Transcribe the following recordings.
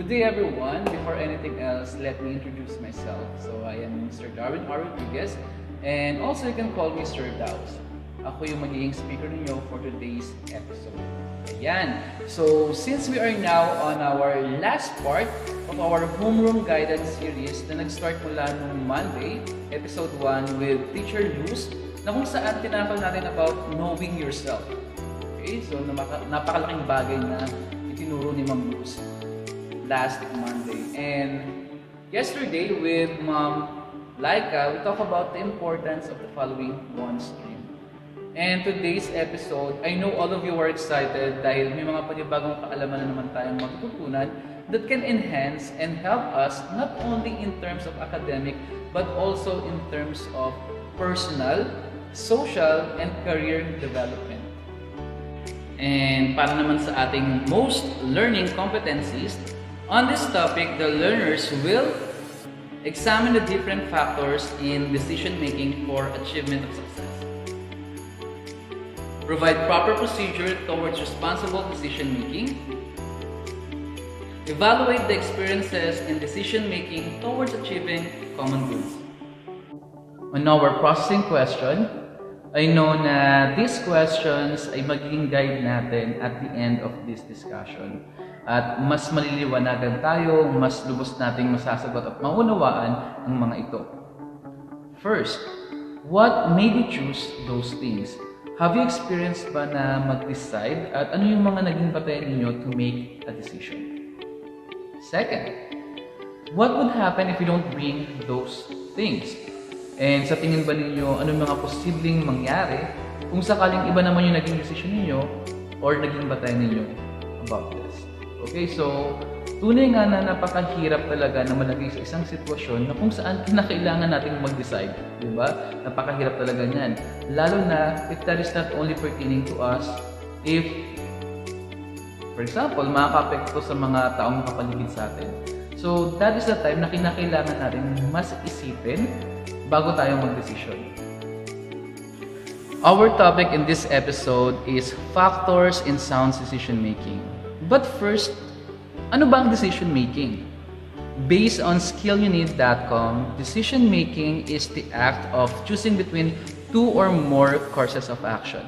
Good day everyone. Before anything else, let me introduce myself. So I am Mr. Darwin Rodriguez, and also you can call me Sir Daws. Ako yung magiging speaker ninyo for today's episode. Ayan. So since we are now on our last part of our Homeroom Guidance Series na nag-start mula noong Monday, episode 1 with Teacher Luz, na kung saan tinakal natin about knowing yourself. Okay? So napakalaking bagay na itinuro ni Ma'am Luz last Monday. And yesterday with Ma'am Laika, we talked about the importance of the following one stream. And today's episode, I know all of you are excited dahil may mga panibagong kaalaman na naman tayong matututunan that can enhance and help us not only in terms of academic but also in terms of personal, social, and career development. And para naman sa ating most learning competencies, on this topic, the learners will examine the different factors in decision-making for achievement of success, provide proper procedure towards responsible decision-making, evaluate the experiences in decision-making towards achieving common goals. On our processing question, I know na these questions ay magiging guide natin at the end of this discussion. At mas maliliwanagan tayo, mas lubos nating masasagot at maunawaan ang mga ito. First, what made you choose those things? Have you experienced ba na mag-decide at ano yung mga naging batayan ninyo to make a decision? Second, what would happen if you don't bring those things? And sa tingin ba ninyo, ano mga posibleng mangyari kung sakaling iba naman yung naging decision ninyo or naging batayan ninyo about this? Okay, so tunay nga na napakahirap talaga na malagay sa isang sitwasyon na kung saan kinakailangan nating mag-decide, di ba? Napakahirap talaga niyan. Lalo na if that is not only pertaining to us, if, for example, makaka-apekto sa mga taong nakapaligid sa atin. So that is the time na kinakailangan natin mas isipin bago tayo mag-decision. Our topic in this episode is factors in sound decision making. But first, ano ba ang decision making? Based on skillyounneed.com, decision making is the act of choosing between two or more courses of action.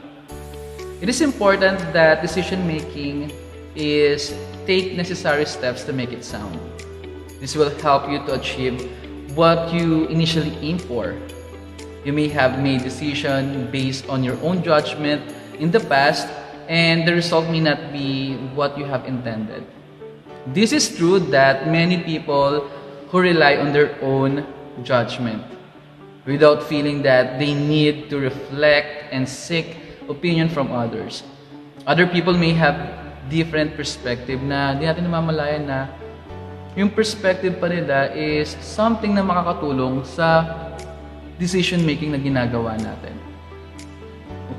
It is important that decision making is take necessary steps to make it sound. This will help you to achieve what you initially aim for. You may have made decision based on your own judgment in the past, and the result may not be what you have intended. This is true that many people who rely on their own judgment without feeling that they need to reflect and seek opinion from others. Other people may have different perspective na di natin namamalayan na yung perspective pa nila is something na makakatulong sa decision making na ginagawa natin.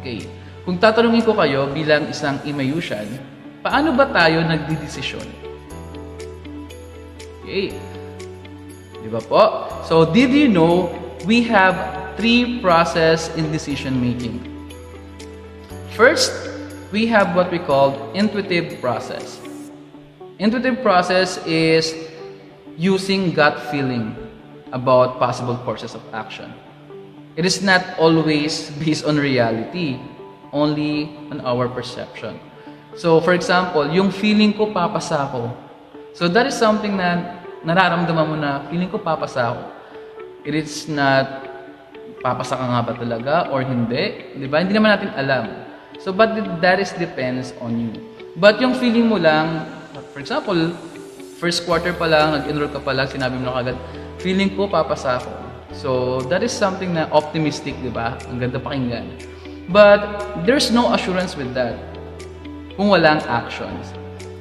Okay. Kung tatanungin ko kayo bilang isang Imayusyan, paano ba tayo nagdidesisyon? Okay. Di ba po? So, did you know we have 3 processes in decision making? First, we have what we call intuitive process. Intuitive process is using gut feeling about possible courses of action. It is not always based on reality, only on our perception. So, for example, yung feeling ko papasa ako. So, that is something na nararamdaman mo na feeling ko papasa ako. It is not papasa ka nga ba talaga or hindi. Di ba? Hindi naman natin alam. So, but that is depends on you. But yung feeling mo lang, for example, first quarter pa lang, nag-enroll ka pa lang, sinabi mo na kagad, feeling ko papasa ako. So, that is something na optimistic, di ba? Ang ganda pakinggan. But there's no assurance with that kung walang actions.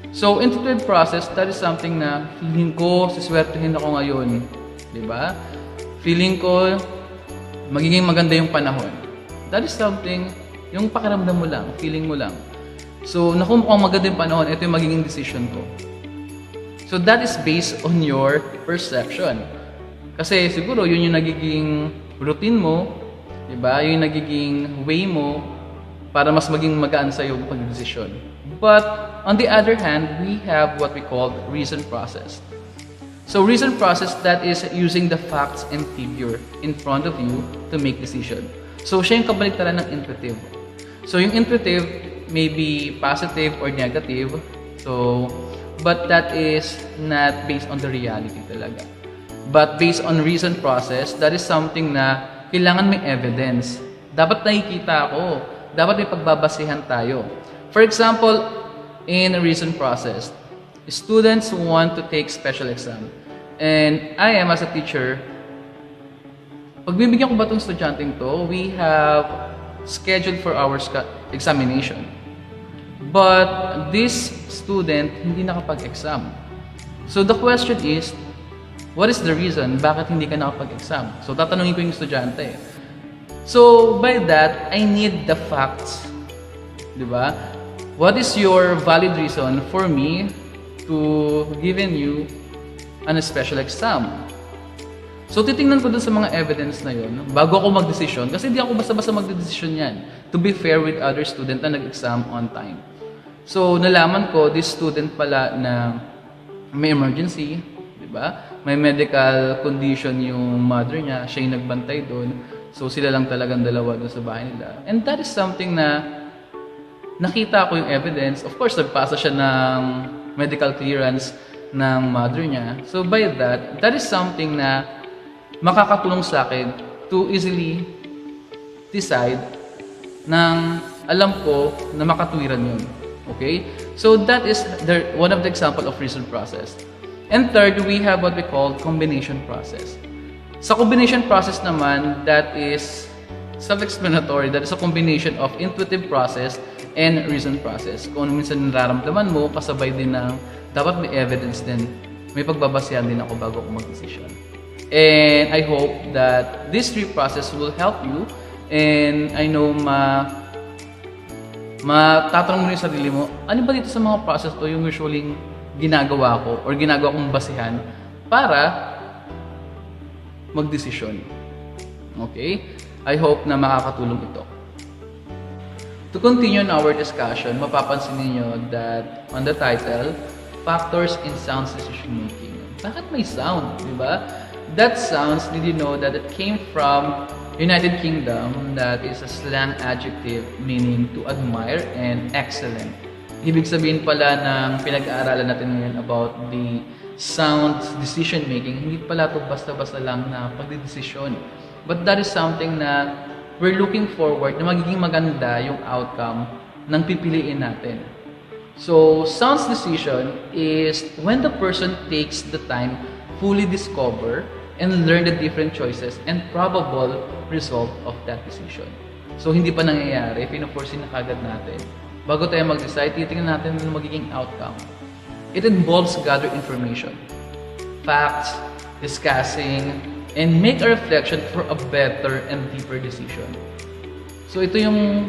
So, intuitive process, that is something na feeling ko, siswertehin ako ngayon. Diba? Feeling ko, magiging maganda yung panahon. That is something, yung pakiramdam mo lang, feeling mo lang. So, naku, mukhang maganda yung panahon, ito yung magiging decision ko. So, that is based on your perception. Kasi siguro, yun yung nagiging routine mo, diba? Yung nagiging way mo para mas maging magaan sa'yo pag-desisyon. But on the other hand, we have what we call reason process. So reason process, that is using the facts and figure in front of you to make decision. So siya yung kabaliktaran ng intuitive. So yung intuitive may be positive or negative. So, but that is not based on the reality talaga. But based on reason process, that is something na kailangan may evidence. Dapat nakikita ako. Dapat may pagbabasihan tayo. For example, in a reason process, students want to take special exam. And I am, as a teacher, pagbibigyan ko ba itong estudyanteng to, we have scheduled for our examination. But this student hindi nakapag-exam. So the question is, what is the reason bakit hindi ka nakapag-exam? So tatanungin ko yung estudyante. So by that, I need the facts. Diba? What is your valid reason for me to giving you a special exam? So titingnan ko dun sa mga evidence na yun bago ako magdesisyon, kasi hindi ako basta-basta magdedesisyon yan, to be fair with other student na nag-exam on time. So nalaman ko, this student pala na may emergency, di ba? May medical condition yung mother niya, siya yung nagbantay doon. So sila lang talagang dalawa doon sa bahay nila. And that is something na nakita ko yung evidence. Of course, nagpasa siya ng medical clearance ng mother niya. So by that, that is something na makakatulong sa akin to easily decide nang alam ko na makatwiran yun. Okay? So that is one of the example of reason process. And third, we have what we call combination process. Sa combination process naman, that is self-explanatory. That is a combination of intuitive process and reason process. Kung ano minsan nararamdaman mo, kasabay din ng dapat may evidence din. May pagbabasihan din ako bago ako mag-decision. And I hope that this three process will help you. And I know matatanong mo rin sa sarili mo, ano ba dito sa mga process to yung usually ginagawa ko or ginagawa kong basihan para mag-decision. Okay? I hope na makakatulong ito. To continue on our discussion, mapapansin niyo that on the title, Factors in Sound Decision Making. Bakit may sound? Diba? That sounds, did you know that it came from United Kingdom, that is a slang adjective meaning to admire and excellent. Ibig sabihin pala ng pinag-aaralan natin ngayon about the sound decision making, hindi pala ito basta-basta lang na pagdidesisyon. But that is something na we're looking forward na magiging maganda yung outcome ng pipiliin natin. So, sound decision is when the person takes the time fully discover and learn the different choices and probable result of that decision. So, hindi pa nangyayari, pino-foresee na kagad natin. Bago tayo mag-decide, titingnan natin yung magiging outcome. It involves gather information, facts, discussing, and make a reflection for a better and deeper decision. So, ito yung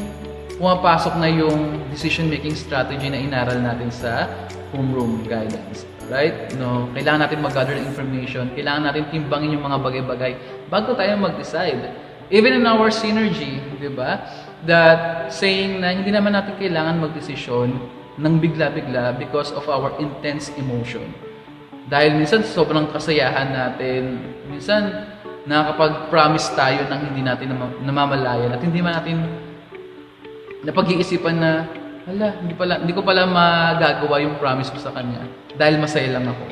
pumapasok na yung decision-making strategy na inaral natin sa Homeroom Guidance. Right? No, kailangan natin mag-gather information, kailangan natin timbangin yung mga bagay-bagay bago tayo mag-decide. Even in our synergy, di ba? That saying na hindi naman natin kailangan mag-desisyon ng bigla-bigla because of our intense emotion. Dahil minsan sobrang kasayahan natin, minsan nakakapag-promise tayo ng hindi natin namamalayan at hindi man natin napag-iisipan na hindi ko pala magagawa yung promise ko sa kanya dahil masaya lang ako.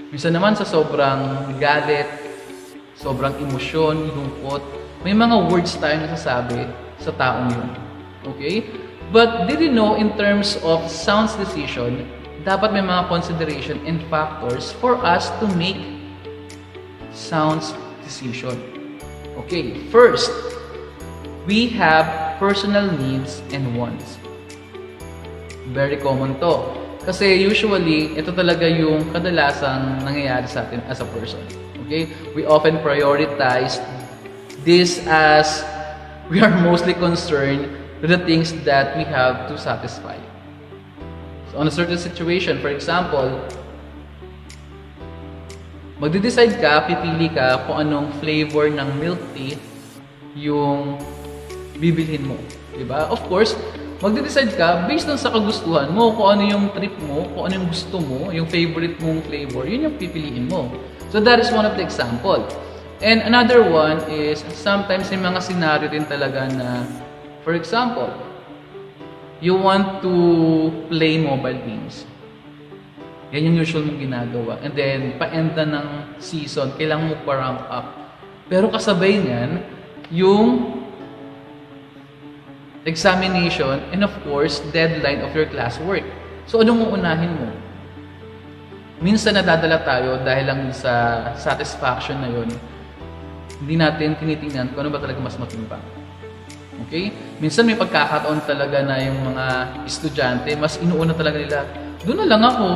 Minsan naman sa sobrang galit, sobrang emosyon, lungkot, may mga words tayo nasasabi sa taong yun. Okay? But did you know in terms of sound decision, dapat may mga consideration and factors for us to make sound decision. Okay, first, we have personal needs and wants. Very common to. Kasi usually, ito talaga yung kadalasang nangyayari sa atin as a person. Okay? We often prioritize this as we are mostly concerned with the things that we have to satisfy. So, on a certain situation, for example, magde-decide ka, pipili ka kung anong flavor ng milk tea yung bibilhin mo. Diba? Of course, magde-decide ka based on sa kagustuhan mo, kung ano yung trip mo, kung ano yung gusto mo, yung favorite mong flavor, yun yung pipiliin mo. So that is one of the example. And another one is, sometimes yung mga scenario din talaga na, for example, you want to play mobile games. Yan yung usual mong ginagawa. And then, pa-end na ng season, kailangan mo pa-rank up. Pero kasabay niyan, yung examination and of course, deadline of your classwork. So, anong uunahin mo? Minsan nadadala tayo dahil lang sa satisfaction na yun. Hindi natin tinitingnan kung ano ba talaga mas matimbang. Okay? Minsan may pagkakataon talaga na yung mga estudyante, mas inuuna talaga nila, doon na lang ako.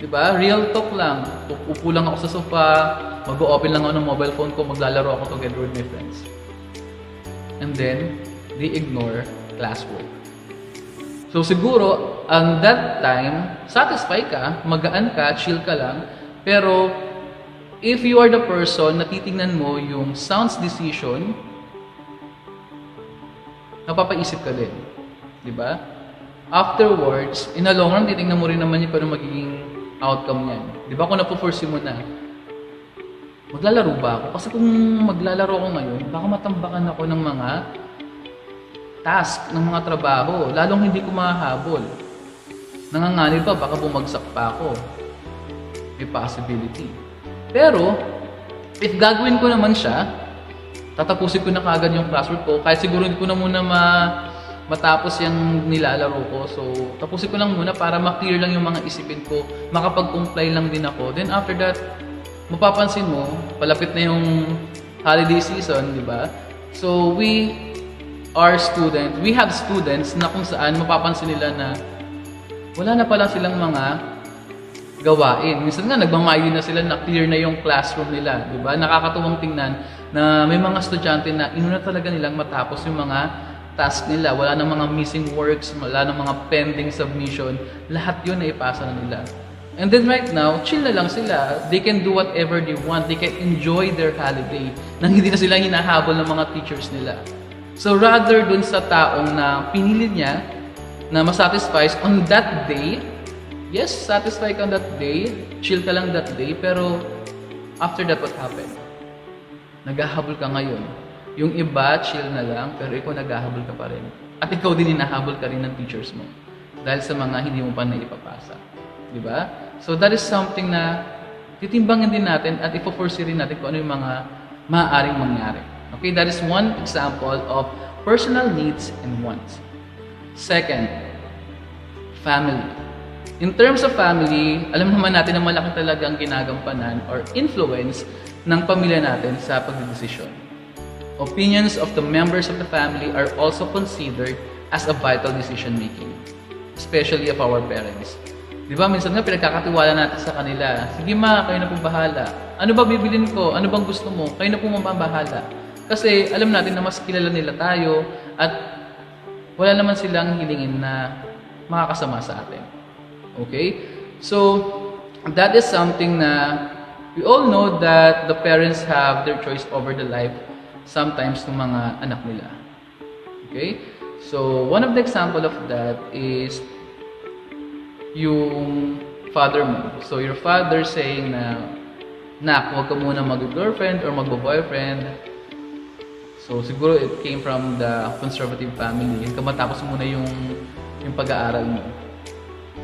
Diba? Real talk lang. Upo lang ako sa sofa, mag-open lang ako ng mobile phone ko, maglalaro ako together with my friends. And then, they ignore classwork. So siguro, ang that time, satisfy ka, magaan ka, chill ka lang, pero if you are the person na titingnan mo yung sound decision, napapaisip ka din. Diba? Afterwards, in the long run, titingnan mo rin naman yung kung ano magiging outcome niyan. Diba kung napo-foresee mo na, maglalaro ba ako? Kasi kung maglalaro ako ngayon, baka matambakan ako ng mga task, ng mga trabaho. Lalong hindi ko mahahabol. Nanganganib pa, baka bumagsak pa ako. May possibility. Pero, if gagawin ko naman siya, tatapusin ko na kagad yung classwork ko, kahit siguro hindi ko na muna matapos yung nilalaro ko. So, tapusin ko lang muna para ma-clear lang yung mga isipin ko, makapag-comply lang din ako. Then after that, mapapansin mo, palapit na yung holiday season, di ba? So, we have students na kung saan mapapansin nila na wala na pala silang mga gawain. Minsan nga, nagmamayo na sila na clear na yung classroom nila, di ba? Nakakatuwang tingnan na may mga estudyante na inuna talaga nilang matapos yung mga task nila. Wala nang mga missing works, wala nang mga pending submission. Lahat yun na ipasa na nila. And then right now, chill na lang sila. They can do whatever they want. They can enjoy their holiday nang hindi na sila hinahabol ng mga teachers nila. So rather dun sa taong na pinili niya na masatisfies on that day, yes, satisfy ka on that day, chill ka lang that day, pero after that, what happened? Naghahabol ka ngayon. Yung iba, chill na lang, pero ikaw naghahabol ka pa rin. At ikaw din hinahabol ka rin ng teachers mo. Dahil sa mga hindi mo pa naipapasa. Diba? So that is something na titimbangin din natin at ipo-foresee rin natin kung ano yung mga maaaring mangyari. Okay, that is one example of personal needs and wants. Second, family. In terms of family, alam naman natin na malaki talaga ang ginagampanan or influence ng pamilya natin sa pagdedesisyon. Opinions of the members of the family are also considered as a vital decision making, especially of our parents. Di ba, minsan nga pinagkakatiwala natin sa kanila, sige ma, kayo na po bahala. Ano ba bibilin ko? Ano bang gusto mo? Kayo na po mababahala. Kasi alam natin na mas kilala nila tayo at wala naman silang hilingin na makakasama sa atin. Okay? So, that is something na we all know that the parents have their choice over the life sometimes ng mga anak nila. Okay? So, one of the example of that is yung father mo. So, your father saying na, nak, huwag ka muna mag-girlfriend or mag-boyfriend. So, siguro it came from the conservative family. Matapos muna yung pag-aaral mo.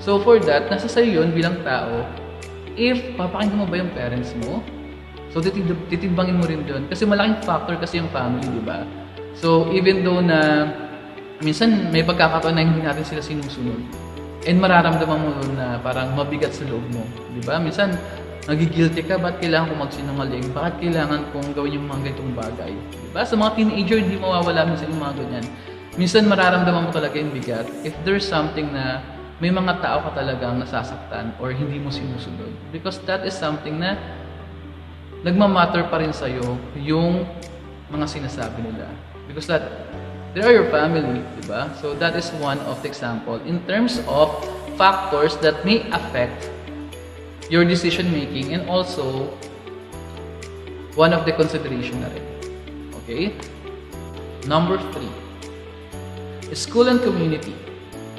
So, for that, nasa sa'yo yun bilang tao, if papakinggan mo ba yung parents mo, so titimbangin mo rin doon. Kasi malaking factor kasi yung family, di ba? So, even though na minsan may pagkakataon na hindi natin sila sinusunod, and mararamdaman mo doon na parang mabigat sa loob mo, di ba? Minsan, nagigilty ka, bakit kailangan kong magsinungaling? Bakit kailangan kong gawin yung mga ganitong bagay? Di ba? Sa mga teenager, hindi mawawala minsan yung mga ganyan. Minsan, mararamdaman mo talaga yung bigat if there's something na may mga tao ka talagang nasasaktan or hindi mo sinusunod. Because that is something na nagmamatter pa rin sa'yo yung mga sinasabi nila. Because that, they are your family, di ba? So that is one of the example. In terms of factors that may affect your decision making and also one of the consideration na rin. Okay? Number 3. School and community.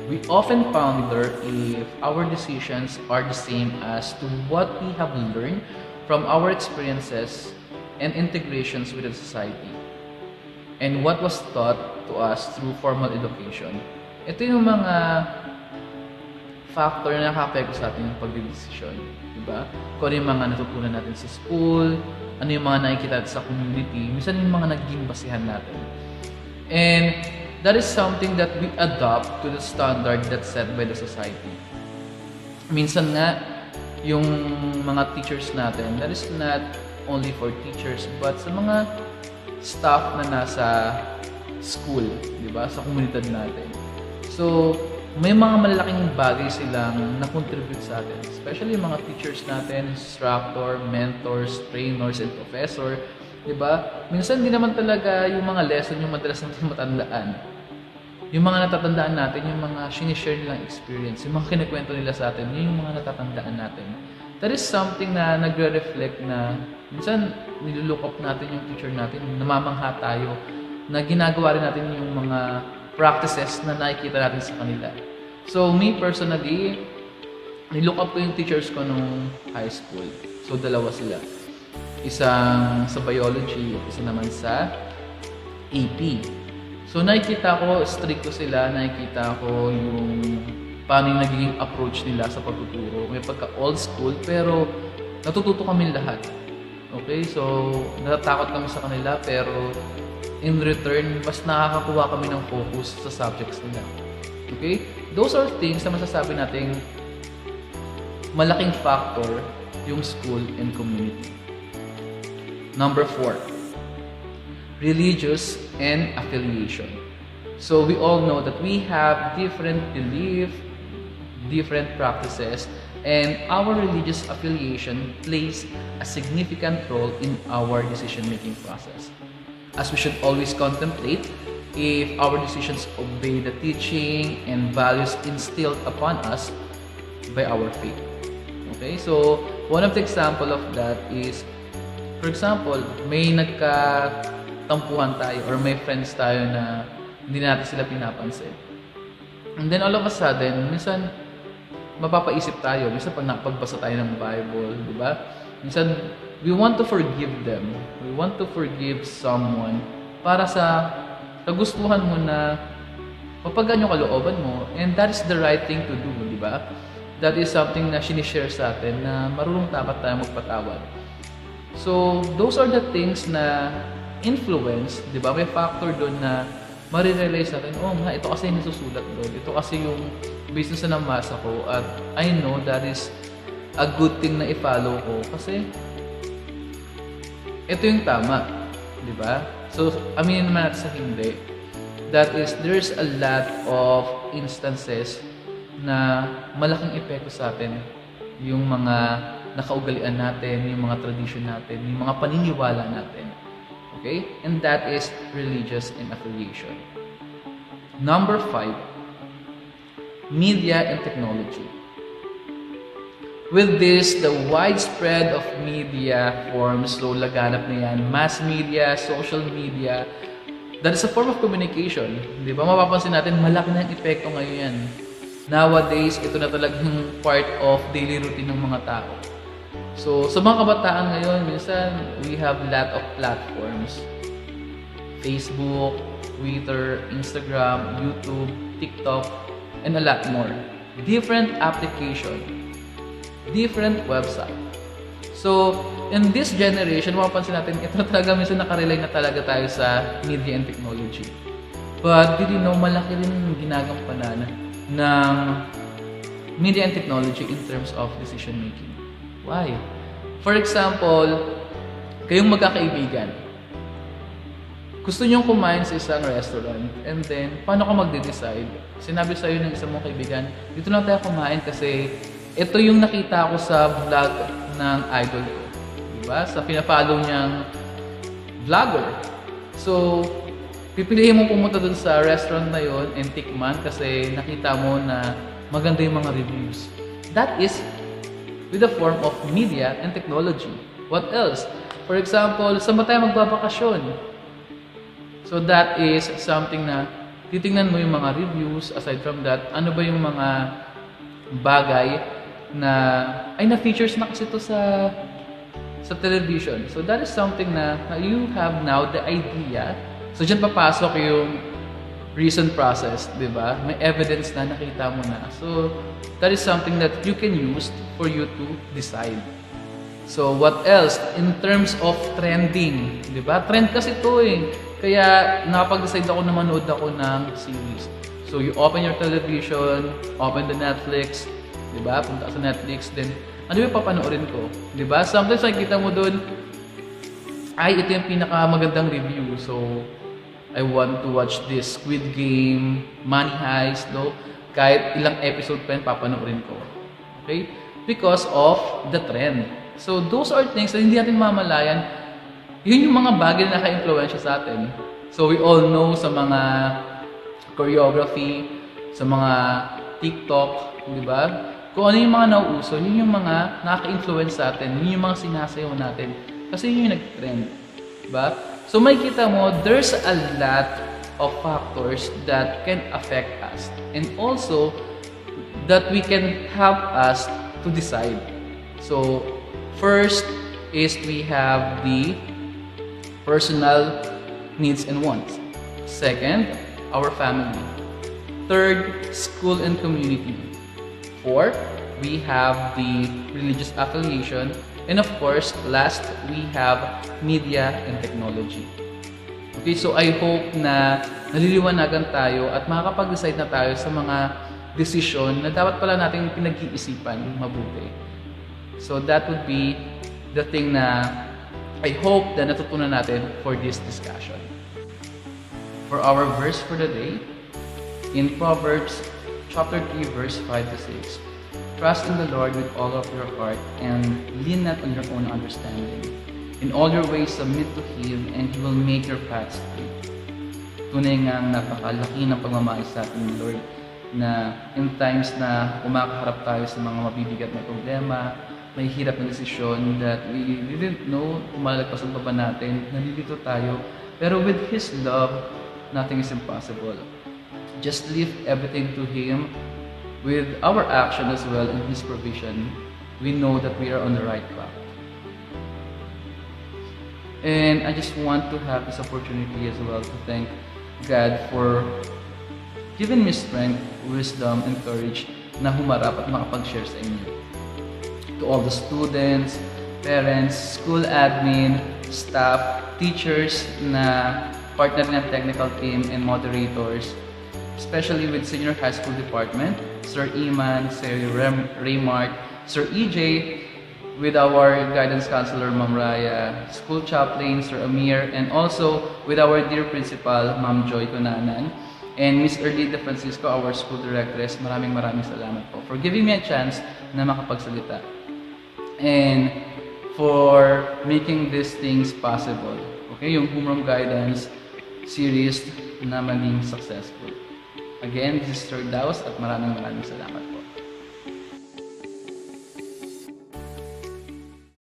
We often ponder if our decisions are the same as to what we have learned from our experiences and integrations with the society and what was taught to us through formal education. Ito yung mga factor na nakapekto sa ating pagdedesisyon, di ba? Kung ano yung mga natutunan natin sa school, ano yung mga nakikita natin sa community, minsan yung mga naging basihan natin. And that is something that we adopt to the standard that's set by the society. Minsan nga, yung mga teachers natin, that is not only for teachers, but sa mga staff na nasa school, di ba? Sa komunidad natin. So, may mga malalaking bagay silang na-contribute sa atin. Especially yung mga teachers natin, instructor, mentors, trainers, and professor. Diba? Minsan di naman talaga yung mga lesson yung madalas natin matandaan. Yung mga natatandaan natin, yung mga sinishare nilang experience, yung mga kinikwento nila sa atin, yun yung mga natatandaan natin. That is something na nagre-reflect na minsan nilulook up natin yung teacher natin, namamangha tayo, na ginagawa rin natin yung mga practices na nakikita natin sa kanila. So, me personally, nilook up ko yung teachers ko nung high school. So, dalawa sila. Isang sa biology, isa naman sa AP. So, nakikita ko, strict ko sila, nakikita ko yung paano yung naging approach nila sa pagtuturo. May pagka-old school, pero natututo kami lahat. Okay? So, natatakot kami sa kanila, pero in return, mas nakakakuha kami ng focus sa subjects nila. Okay? Those are things na masasabi nating malaking factor yung school and community. Number 4, religious and affiliation. So we all know that we have different beliefs, different practices, and our religious affiliation plays a significant role in our decision-making process. As we should always contemplate if our decisions obey the teaching and values instilled upon us by our faith. Okay, so one of the example of that is, for example, may nagkatampuhan tayo or may friends tayo na hindi natin sila pinapansin. And then all of a sudden, minsan mapapaisip tayo, minsan pag napagbasa tayo ng Bible, di ba? Minsan, we want to forgive them. We want to forgive someone para sa kagustuhan mo na mapagaan yung kalooban mo, and that is the right thing to do, di ba? That is something na sinishare sa atin na marunong dapat tayo magpatawad. So, those are the things na influence, di ba? May factor doon na marirealize natin, oh nga, ito kasi yung nasusulat doon. Ito kasi yung business na namasa ko, at I know that is a good thing na i-follow ko kasi ito yung tama, di ba? So, aminin naman natin sa hindi. That is, there's a lot of instances na malaking epekto sa atin yung mga nakaugalian natin, yung mga tradition natin, yung mga paniniwala natin. Okay? And that is religious and affiliation. Number 5, media and technology. With this, the widespread of media forms, so laganap na yan, mass media, social media, that is a form of communication. Di ba? Mapapansin natin, malaki na yung epekto ngayon yan. Nowadays, ito na talagang part of daily routine ng mga tao. So, sa mga kabataan ngayon, minsan, we have a lot of platforms. Facebook, Twitter, Instagram, YouTube, TikTok, and a lot more. Different applications. Different website. So, in this generation, mapapansin natin, ito talaga minsan nakarelay na talaga tayo sa media and technology. But, did you know, malaki rin yung ginagampanan ng media and technology in terms of decision making. Why? For example, kayong magkakaibigan. Gusto nyong kumain sa isang restaurant, and then, paano ka magde-decide? Sinabi sa'yo ng isang mong kaibigan, dito lang tayo kumain kasi ito yung nakita ko sa vlog ng idol ko. Diba? Sa pina-follow niyang vlogger. So, pipiliin mo pumunta dun sa restaurant na yon and tikman kasi nakita mo na maganda yung mga reviews. That is with the form of media and technology. What else? For example, saan ba tayo magbabakasyon? So that is something na titingnan mo yung mga reviews. Aside from that, ano ba yung mga bagay na ay na-features na kasi ito sa television. So that is something na you have now the idea. So dyan papasok yung reason process, di ba? May evidence na nakita mo na. So that is something that you can use for you to decide. So what else? In terms of trending, di ba? Trend kasi ito eh. Kaya nakapag-decide ako na manood ako ng series. So you open your television, open the Netflix, di ba? Punta sa Netflix, then ano yung papanoorin ko? Di ba? Sometimes nakikita mo doon, ay ito yung pinakamagandang review. So I want to watch this Squid Game, Money Heist, no? Kahit ilang episode pa yun, papanoorin ko. Okay? Because of the trend. So, those are things na hindi natin mamalayan. Yun yung mga bagay na naka-influensya sa atin. So, we all know sa mga choreography, sa mga TikTok, di ba? Kung ano yung mga nauuso, yun yung mga nakaka-influence sa atin. Yun yung mga sinasayaw natin. Kasi yun yung nag-trend. Diba? So may kita mo, there's a lot of factors that can affect us. And also, that we can help us to decide. So, first is we have the personal needs and wants. Second, our family. Third, school and community. Fourth, we have the religious affiliation. And of course, last, we have media and technology. Okay, so I hope na naliliwanagan tayo at makakapag-decide na tayo sa mga desisyon na dapat pala nating pinag-iisipan mabuti. So that would be the thing na I hope na natutunan natin for this discussion. For our verse for the day, in Proverbs chapter 3, verse 5 to 6, trust in the Lord with all of your heart and lean not on your own understanding. In all your ways, submit to Him and He will make your paths straight. Tunay nga napakalaki ng pagmamahal sa ating Lord na in times na kumakaharap tayo sa mga mabibigat na problema, may hirap na desisyon that we didn't know kung malagpasan pa ba natin, nalilito tayo. Pero with His love, nothing is impossible. Just leave everything to Him. With our action as well in His provision, we know that we are on the right path. And I just want to have this opportunity as well to thank God for giving me strength, wisdom, and courage na humarap at makapag-share sa inyo. To all the students, parents, school admin, staff, teachers na partner ng technical team and moderators, especially with Senior High School Department, Sir Emman, Sir Reymart, Sir EJ, with our Guidance Counselor, Ma'am Rayah, School Chaplain, Sir Amer, and also with our dear Principal, Ma'am Joy Conanan, and Miss Erlida Francisco, our School Directress. Maraming salamat po for giving me a chance na makapagsalita. And for making these things possible. Okay, yung Homeroom Guidance Series na maging successful. Again, this is Sir Daos at maraming salamat.